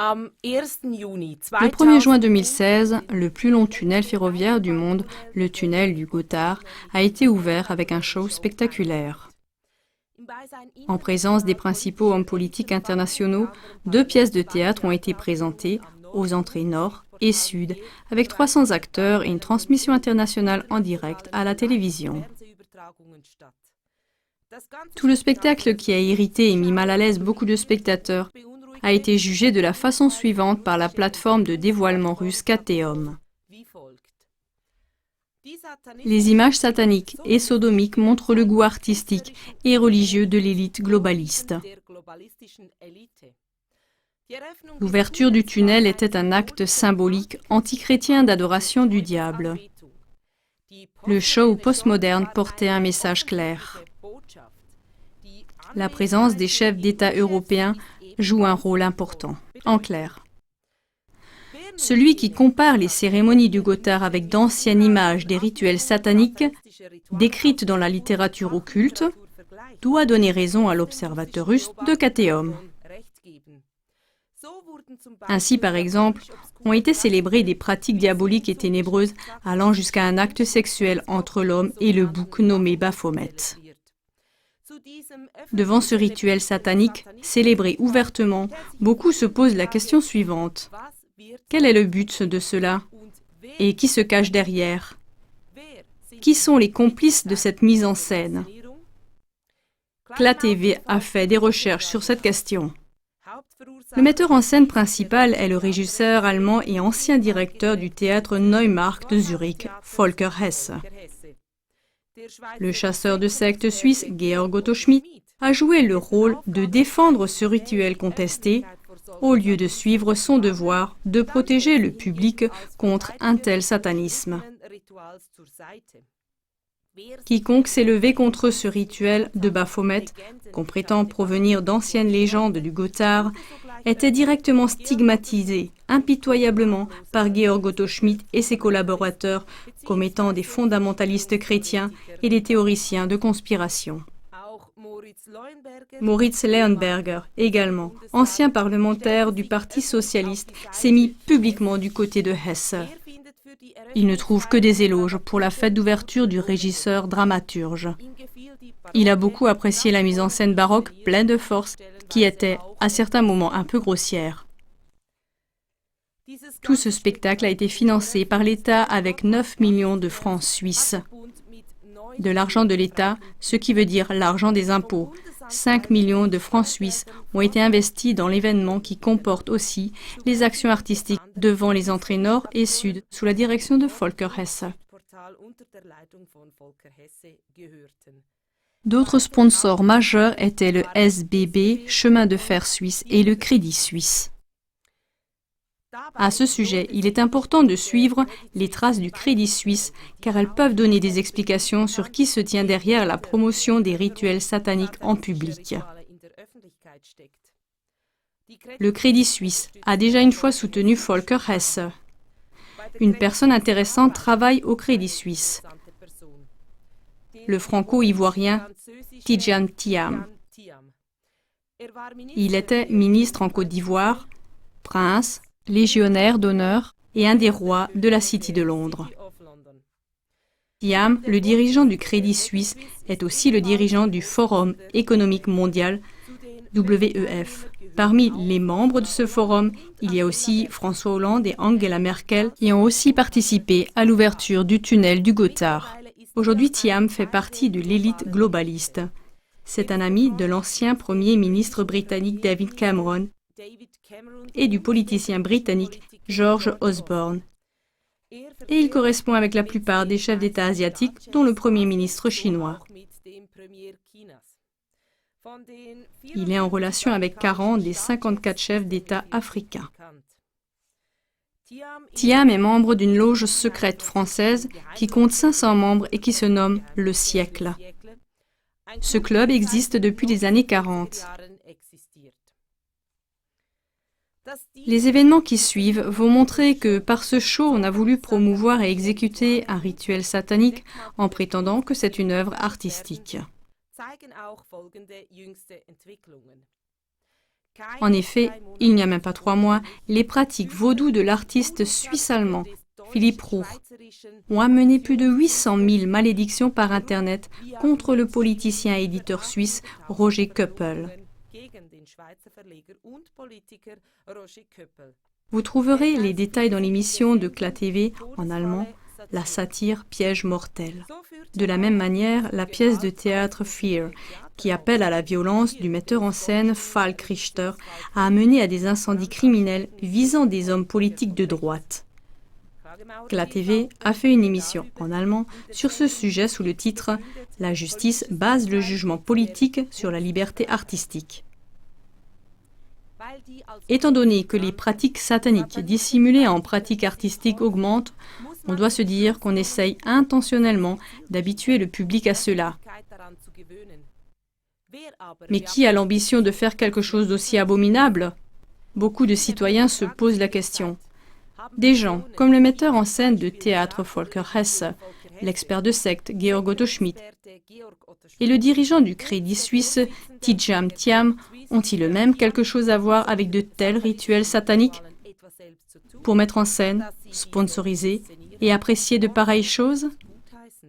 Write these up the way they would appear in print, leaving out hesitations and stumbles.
Le 1er juin 2016, le plus long tunnel ferroviaire du monde, le tunnel du Gothard, a été ouvert avec un show spectaculaire. En présence des principaux hommes politiques internationaux, 2 pièces de théâtre ont été présentées aux entrées nord et sud, avec 300 acteurs et une transmission internationale en direct à la télévision. Tout le spectacle qui a irrité et mis mal à l'aise beaucoup de spectateurs a été jugé de la façon suivante par la plateforme de dévoilement russe Kateom. Les images sataniques et sodomiques montrent le goût artistique et religieux de l'élite globaliste. L'ouverture du tunnel était un acte symbolique antichrétien d'adoration du diable. Le show postmoderne portait un message clair. La présence des chefs d'État européens joue un rôle important. En clair, celui qui compare les cérémonies du Gothard avec d'anciennes images des rituels sataniques, décrites dans la littérature occulte, doit donner raison à l'observateur russe de Kateom. Ainsi, par exemple, ont été célébrées des pratiques diaboliques et ténébreuses allant jusqu'à un acte sexuel entre l'homme et le bouc nommé Baphomet. Devant ce rituel satanique, célébré ouvertement, beaucoup se posent la question suivante. Quel est le but de cela? Et qui se cache derrière? Qui sont les complices de cette mise en scène? CLA TV a fait des recherches sur cette question. Le metteur en scène principal est le régisseur allemand et ancien directeur du théâtre Neumarkt de Zurich, Volker Hesse. Le chasseur de sectes suisse, Georg Otto Schmidt, a joué le rôle de défendre ce rituel contesté, au lieu de suivre son devoir de protéger le public contre un tel satanisme. Quiconque s'est levé contre ce rituel de Baphomet, qu'on prétend provenir d'anciennes légendes du Gothard, était directement stigmatisé impitoyablement par Georg Otto Schmidt et ses collaborateurs comme étant des fondamentalistes chrétiens et des théoriciens de conspiration. Moritz Leuenberger, également, ancien parlementaire du Parti socialiste, s'est mis publiquement du côté de Hesse. Il ne trouve que des éloges pour la fête d'ouverture du régisseur dramaturge. Il a beaucoup apprécié la mise en scène baroque pleine de force, qui était, à certains moments, un peu grossière. Tout ce spectacle a été financé par l'État avec 9 millions de francs suisses. De l'argent de l'État, ce qui veut dire l'argent des impôts. 5 millions de francs suisses ont été investis dans l'événement qui comporte aussi les actions artistiques devant les entrées nord et sud sous la direction de Volker Hesse. D'autres sponsors majeurs étaient le SBB, Chemin de fer suisse, et le Crédit Suisse. À ce sujet, il est important de suivre les traces du Crédit Suisse, car elles peuvent donner des explications sur qui se tient derrière la promotion des rituels sataniques en public. Le Crédit Suisse a déjà une fois soutenu Volker Hesse. Une personne intéressante travaille au Crédit Suisse. Le franco-ivoirien Tidjane Thiam. Il était ministre en Côte d'Ivoire, prince, légionnaire d'honneur et un des rois de la City de Londres. Thiam, le dirigeant du Crédit Suisse, est aussi le dirigeant du Forum économique mondial, WEF. Parmi les membres de ce forum, il y a aussi François Hollande et Angela Merkel qui ont aussi participé à l'ouverture du tunnel du Gothard. Aujourd'hui, Thiam fait partie de l'élite globaliste. C'est un ami de l'ancien Premier ministre britannique David Cameron et du politicien britannique George Osborne. Et il correspond avec la plupart des chefs d'État asiatiques, dont le Premier ministre chinois. Il est en relation avec 40 des 54 chefs d'État africains. Thiam est membre d'une loge secrète française qui compte 500 membres et qui se nomme Le Siècle. Ce club existe depuis les années 40. Les événements qui suivent vont montrer que par ce show, on a voulu promouvoir et exécuter un rituel satanique en prétendant que c'est une œuvre artistique. En effet, il n'y a même pas 3 mois, les pratiques vaudou de l'artiste suisse-allemand Philippe Roux ont amené plus de 800 000 malédictions par Internet contre le politicien et éditeur suisse Roger Köppel. Vous trouverez les détails dans l'émission de CLA TV en allemand, la satire Piège mortel. De la même manière, la pièce de théâtre Fear, qui appelle à la violence du metteur en scène Falk Richter, a amené à des incendies criminels visant des hommes politiques de droite. CLA TV a fait une émission en allemand sur ce sujet sous le titre « La justice base le jugement politique sur la liberté artistique ». Étant donné que les pratiques sataniques dissimulées en pratiques artistiques augmentent, on doit se dire qu'on essaye intentionnellement d'habituer le public à cela. Mais qui a l'ambition de faire quelque chose d'aussi abominable? Beaucoup de citoyens se posent la question. Des gens comme le metteur en scène de théâtre Volker Hesse, l'expert de secte Georg Otto Schmidt et le dirigeant du Crédit Suisse Tidjane Thiam ont-ils eux-mêmes quelque chose à voir avec de tels rituels sataniques? Pour mettre en scène, sponsoriser et apprécier de pareilles choses?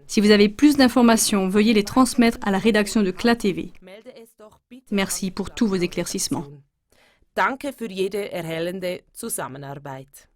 Si vous avez plus d'informations, veuillez les transmettre à la rédaction de CLA TV. Merci pour tous vos éclaircissements. Danke für jede erhellende Zusammenarbeit.